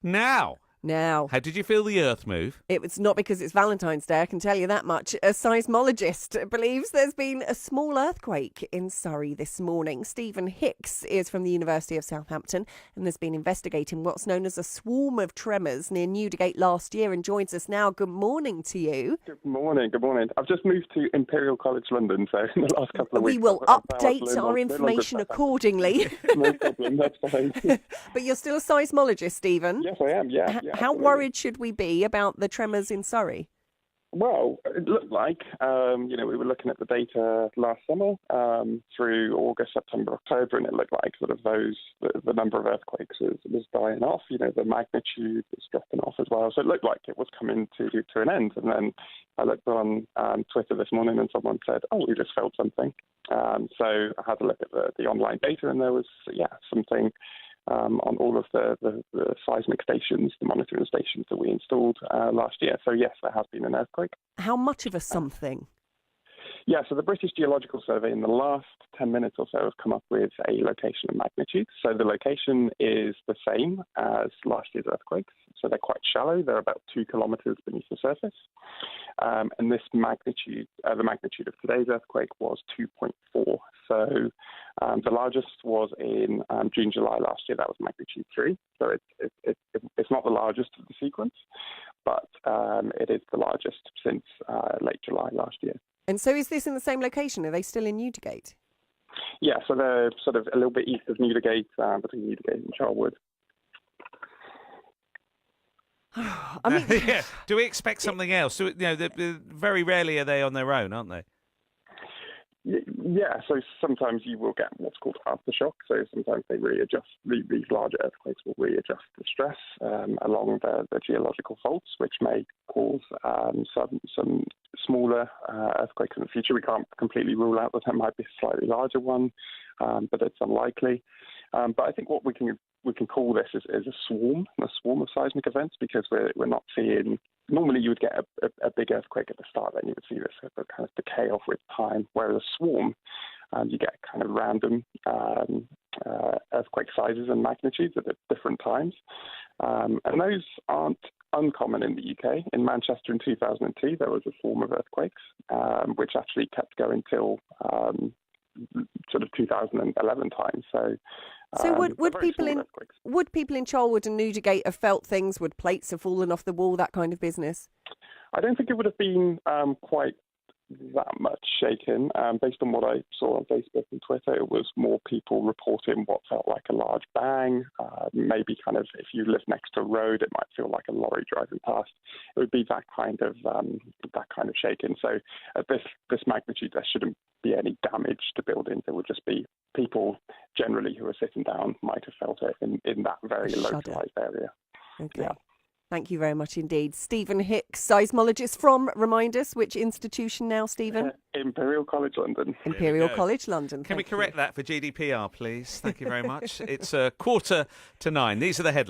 Now, Now, how did you feel the Earth move? it was not because it's Valentine's Day, I can tell you that much. A seismologist believes there's been a small earthquake in Surrey this morning. Stephen Hicks is from the University of Southampton and has been investigating what's known as a swarm of tremors near Newdigate last year and joins us now. Good morning to you. Good morning. I've just moved to Imperial College London, so in the last couple of weeks... We will update our information accordingly. No problem, that's fine. But you're still a seismologist, Stephen? Yes, I am, yeah. How absolutely. worried should we be about the tremors in Surrey? Well, it looked like, we were looking at the data last summer through August, September, October, and it looked like sort of the number of earthquakes was dying off. The magnitude was dropping off as well. So it looked like it was coming to an end. And then I looked on Twitter this morning and someone said, oh, we just felt something. So I had a look at the online data and there was, something on all of the seismic stations, the monitoring stations that we installed last year. So yes, there has been an earthquake. How much of a something? Yeah, so the British Geological Survey in the last 10 minutes or so have come up with a location and magnitude. So the location is the same as last year's earthquakes. So they're quite shallow. They're about 2 kilometres beneath the surface. And this magnitude, the magnitude of today's earthquake was 2.4. So the largest was in June, July last year. That was magnitude 3. So it's not the largest of the sequence, but it is the largest since late July last year. And so is this in the same location? Are they still in Newdigate? Yeah, so they're sort of a little bit east of Newdigate, between Newdigate and Charwood. Yeah. Do we expect something else? Very rarely are they on their own, aren't they? Yeah, so sometimes you will get what's called aftershock. So sometimes they readjust, these larger earthquakes will readjust the stress along the geological faults, which may cause some smaller earthquakes in the future. We can't completely rule out that there might be a slightly larger one, but it's unlikely. But I think what we can call this is a swarm of seismic events, because we're not seeing. Normally, you would get a big earthquake at the start, then you would see this kind of decay off with time. Whereas a swarm, you get kind of random earthquake sizes and magnitudes at different times, and those aren't uncommon in the UK. In Manchester in 2002, there was a swarm of earthquakes, which actually kept going till sort of 2011 time. So would people in Charwood and Newdigate have felt things? Would plates have fallen off the wall? That kind of business? I don't think it would have been quite that much shaken. Based on what I saw on Facebook and Twitter, it was more people reporting what felt like a large bang. Maybe kind of if you live next to a road, it might feel like a lorry driving past. It would be that kind of shaking. So at this magnitude, there shouldn't be any damage to buildings. It would just be people generally who are sitting down might have felt it in that very localized area. Okay. Yeah. Thank you very much indeed. Stephen Hicks, seismologist from, remind us, which institution now, Stephen? Imperial College London. Imperial College London. Can we correct that for GDPR, please? Thank you very much. It's 8:45. These are the headlines.